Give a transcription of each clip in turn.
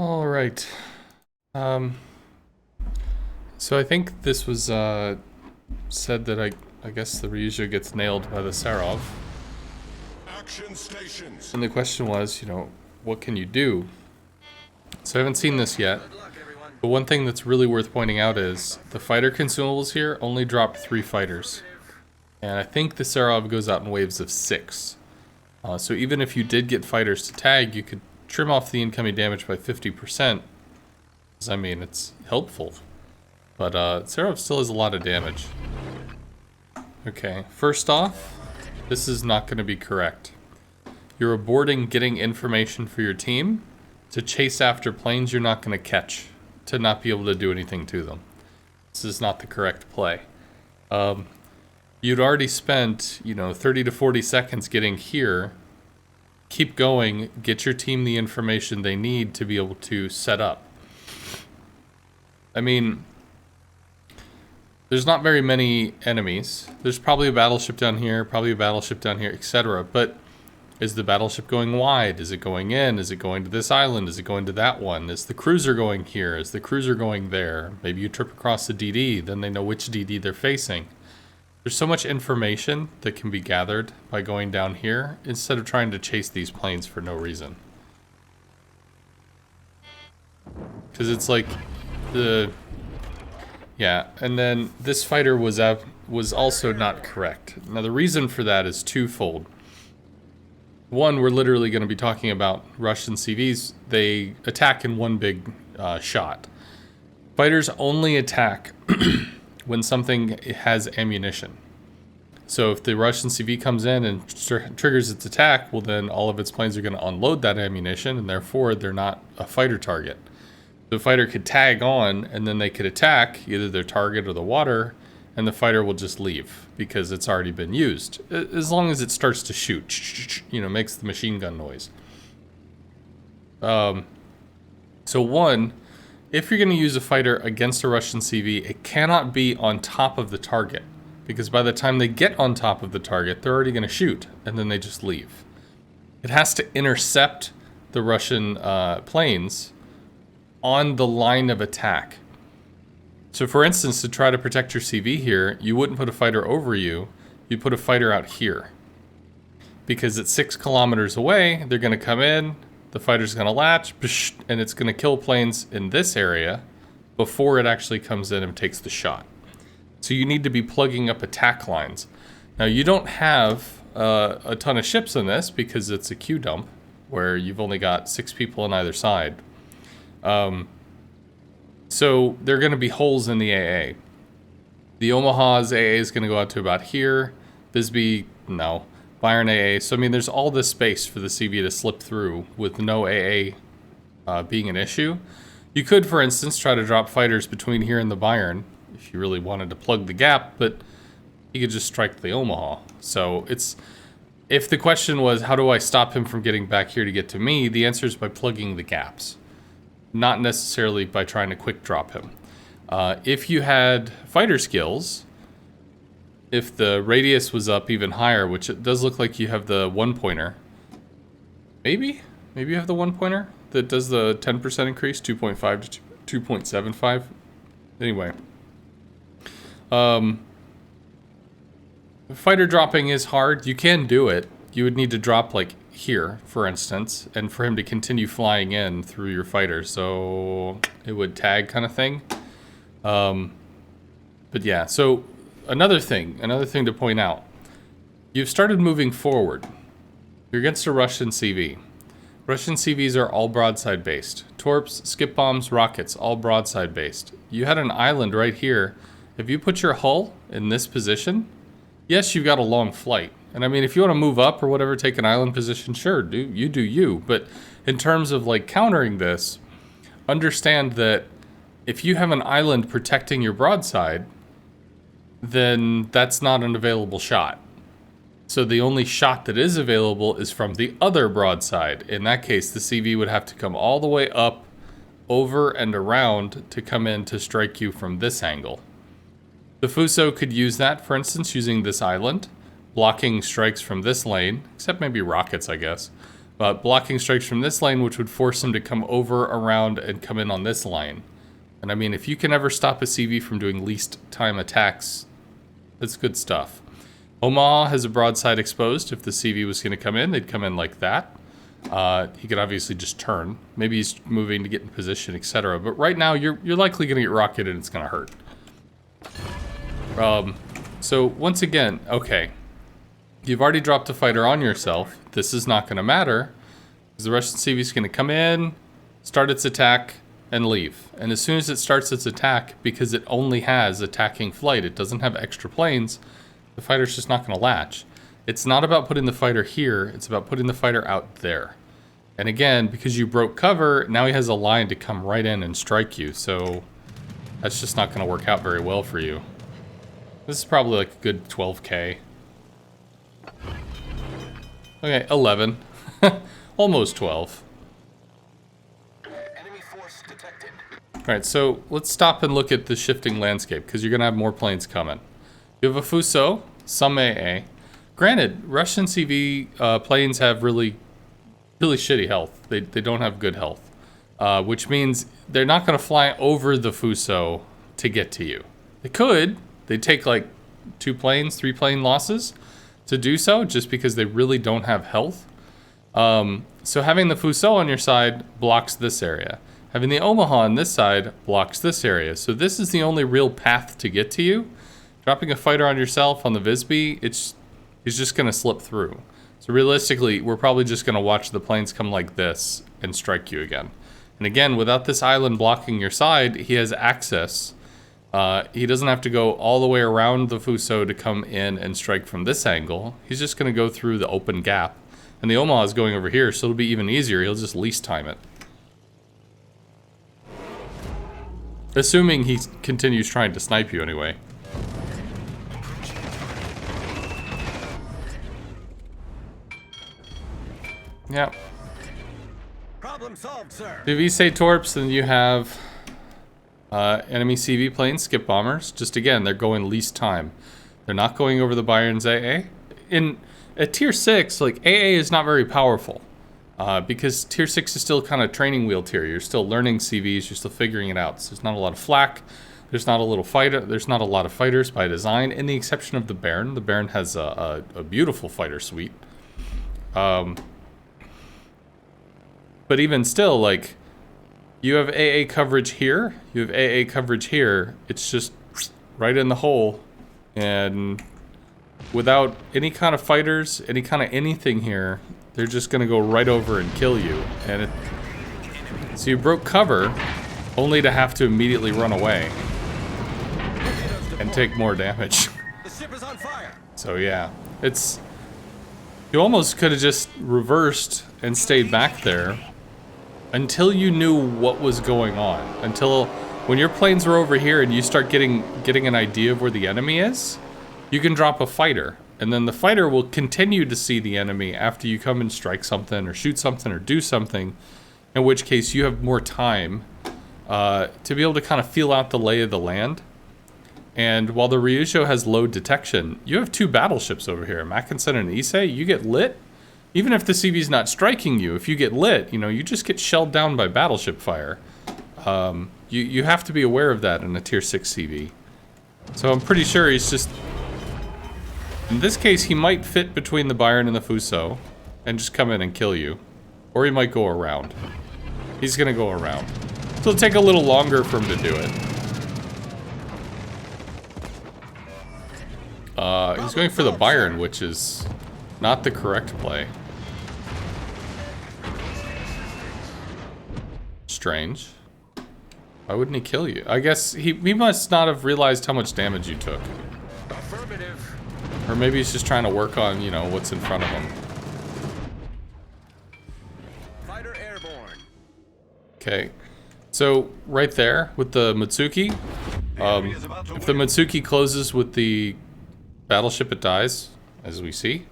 All right. Um, so I think this was said that I guess the Ryujo gets nailed by the Serov. Action stations. And the question was, what can you do? So I haven't seen this yet. But one thing that's really worth pointing out is the fighter consumables here only drop 3 fighters. And I think the Serov goes out in waves of 6. So even if you did get fighters to tag, you could trim off the incoming damage by 50%. I mean, it's helpful. But Serov still has a lot of damage. Okay, first off, this is not going to be correct. You're aborting getting information for your team to chase after planes you're not going to catch, to not be able to do anything to them. This is not the correct play. You'd already spent, 30 to 40 seconds getting here. Keep going, get your team the information they need to be able to set up. I mean, there's not very many enemies. There's probably a battleship down here, etc. But is the battleship going wide? Is it going in? Is it going to this island? Is it going to that one? Is the cruiser going here? Is the cruiser going there? Maybe you trip across the DD, then they know which DD they're facing. There's so much information that can be gathered by going down here instead of trying to chase these planes for no reason. Because it's like yeah, and then this fighter was also not correct. Now the reason for that is twofold. One, we're literally going to be talking about Russian CVs. They attack in one big shot. Fighters only attack when something has ammunition. So if the Russian CV comes in and triggers its attack, well then all of its planes are going to unload that ammunition, and therefore they're not a fighter target. The fighter could tag on, and then they could attack either their target or the water, and the fighter will just leave because it's already been used. As long as it starts to shoot, makes the machine gun noise. So one, if you're going to use a fighter against a Russian CV, it cannot be on top of the target, because by the time they get on top of the target, they're already going to shoot, and then they just leave. It has to intercept the Russian planes on the line of attack. So for instance, to try to protect your CV here, you wouldn't put a fighter over you, you'd put a fighter out here. Because it's 6 kilometers away, they're going to come in, the fighter's going to latch, and it's going to kill planes in this area before it actually comes in and takes the shot. So you need to be plugging up attack lines. Now you don't have a ton of ships in this because it's a Q dump where you've only got 6 people on either side. So there are going to be holes in the AA. The Omaha's AA is going to go out to about here. Bisbee, no. Byron AA. So I mean, there's all this space for the CV to slip through with no AA being an issue. You could, for instance, try to drop fighters between here and the Byron if you really wanted to plug the gap, but you could just strike the Omaha. So if the question was, how do I stop him from getting back here to get to me? The answer is by plugging the gaps. Not necessarily by trying to quick drop him. If you had fighter skills, if the radius was up even higher, which it does look like you have the 1-pointer. Maybe you have the 1-pointer that does the 10% increase, 2.5 to 2.75. Anyway. Fighter dropping is hard. You can do it. You would need to drop like here, for instance, and for him to continue flying in through your fighter, so it would tag kind of thing. But yeah, so another thing to point out. You've started moving forward. You're against a Russian CV. Russian CVs are all broadside based. Torps, skip bombs, rockets, all broadside based. You had an island right here. If you put your hull in this position, yes, you've got a long flight. And I mean, if you want to move up or whatever, take an island position, sure, do you. But in terms of like countering this, understand that if you have an island protecting your broadside, then that's not an available shot. So the only shot that is available is from the other broadside. In that case, the CV would have to come all the way up, over and around to come in to strike you from this angle. The Fuso could use that, for instance, using this island, blocking strikes from this lane, except maybe rockets, I guess. but blocking strikes from this lane, which would force him to come over, around, and come in on this line. And I mean, if you can ever stop a CV from doing least time attacks, that's good stuff. Omaha has a broadside exposed. If the CV was going to come in, they'd come in like that. He could obviously just turn. Maybe he's moving to get in position, etc. But right now, you're likely going to get rocketed and it's going to hurt. So once again, okay. You've already dropped a fighter on yourself. This is not going to matter, because the Russian CV is going to come in, start its attack, and leave. And as soon as it starts its attack, because it only has attacking flight, it doesn't have extra planes, the fighter's just not going to latch. It's not about putting the fighter here, it's about putting the fighter out there. And again, because you broke cover, now he has a line to come right in and strike you, so that's just not going to work out very well for you. This is probably like a good 12k. Okay, 11. Almost 12. Enemy force detected. Alright, so let's stop and look at the shifting landscape, because you're going to have more planes coming. You have a Fuso, some AA. Granted, Russian CV planes have really shitty health. They don't have good health. Which means they're not going to fly over the Fuso to get to you. They could. They'd take like 2 planes, 3 plane losses to do so, just because they really don't have health. So having the Fuso on your side blocks this area. Having the Omaha on this side blocks this area. So this is the only real path to get to you. Dropping a fighter on yourself on the Visby, he's just going to slip through. So realistically, we're probably just going to watch the planes come like this and strike you again. And again, without this island blocking your side, he has access. He doesn't have to go all the way around the Fuso to come in and strike from this angle. He's just going to go through the open gap. And the Omaha is going over here, so it'll be even easier. He'll just least time it. Assuming he continues trying to snipe you anyway. Yeah. Problem solved, sir. If you say Torps, then you have enemy CV planes, skip bombers. Just again, they're going least time. They're not going over the Bayern's AA. At tier 6, like AA is not very powerful. Because tier 6 is still kind of training wheel tier. You're still learning CVs, you're still figuring it out. So there's not a lot of flak. There's not a lot of fighters by design, in the exception of the Baron. The Baron has a beautiful fighter suite. But even still, like, you have AA coverage here, you have AA coverage here, it's just right in the hole, and without any kind of fighters, any kind of anything here, they're just gonna go right over and kill you. And so you broke cover, only to have to immediately run away and take more damage. The ship is on fire. So yeah, you almost could have just reversed and stayed back there until you knew what was going on. Until when your planes are over here and you start getting an idea of where the enemy is, you can drop a fighter. And then the fighter will continue to see the enemy after you come and strike something or shoot something or do something, in which case you have more time to be able to kind of feel out the lay of the land. And while the Ryujo has low detection, you have 2 battleships over here, Mackinson and Issei. You get lit. Even if the CV's not striking you, if you get lit, you just get shelled down by battleship fire. You have to be aware of that in a tier 6 CV. So I'm pretty sure he's just... In this case, he might fit between the Bayern and the Fuso and just come in and kill you. Or he might go around. He's gonna go around. So it'll take a little longer for him to do it. He's going for the Bayern, which is not the correct play. Strange. Why wouldn't he kill you? I guess he must not have realized how much damage you took. Affirmative. Or maybe he's just trying to work on, what's in front of him. Fighter airborne. Okay. So, right there, with the Mitsuki, if the Mitsuki closes with the battleship, it dies, as we see.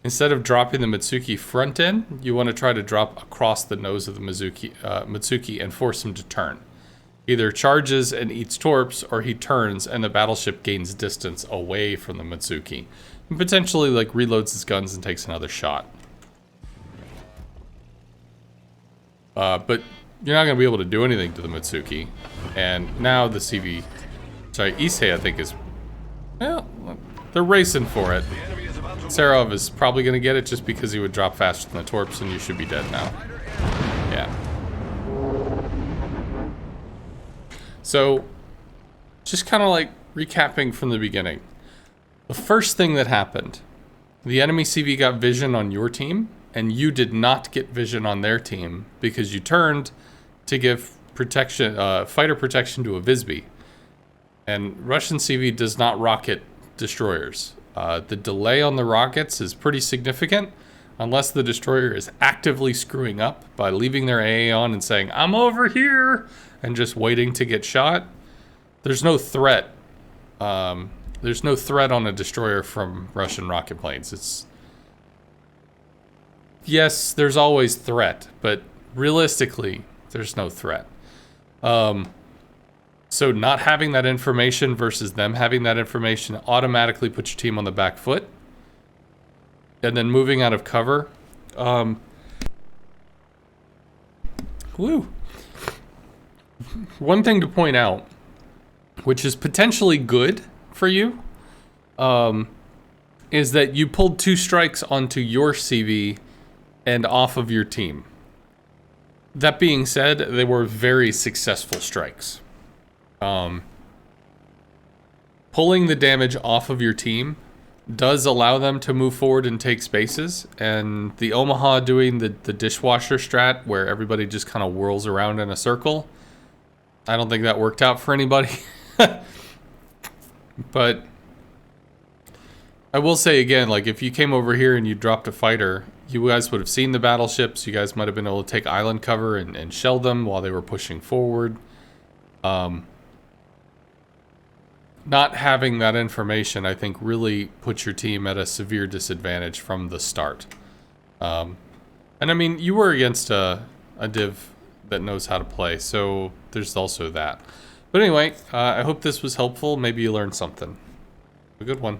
Instead of dropping the Mitsuki front in, you want to try to drop across the nose of the Mitsuki and force him to turn. Either charges and eats torps, or he turns and the battleship gains distance away from the Mitsuki. And potentially, like, reloads his guns and takes another shot. But you're not going to be able to do anything to the Mitsuki. And now the CV... Sorry, Issei, I think, is... Well, they're racing for it. Serov is probably going to get it just because he would drop faster than the Torps, and you should be dead now. Yeah. So, just kind of like recapping from the beginning. The first thing that happened, the enemy CV got vision on your team, and you did not get vision on their team because you turned to give protection, fighter protection to a Visby. And Russian CV does not rocket destroyers. The delay on the rockets is pretty significant unless the destroyer is actively screwing up by leaving their AA on and saying, I'm over here, and just waiting to get shot. There's no threat. There's no threat on a destroyer from Russian rocket planes. Yes, there's always threat, but realistically, there's no threat. So not having that information versus them having that information automatically puts your team on the back foot. And then moving out of cover. One thing to point out, which is potentially good for you, is that you pulled 2 strikes onto your CV and off of your team. That being said, they were very successful strikes. Pulling the damage off of your team does allow them to move forward and take spaces, and the Omaha doing the dishwasher strat where everybody just kind of whirls around in a circle, I don't think that worked out for anybody. But I will say again, like, if you came over here and you dropped a fighter, you guys would have seen the battleships. You guys might have been able to take island cover and shell them while they were pushing forward. Not having that information, I think, really puts your team at a severe disadvantage from the start. And I mean, you were against a div that knows how to play, so there's also that. But anyway, I hope this was helpful. Maybe you learned something. A good one.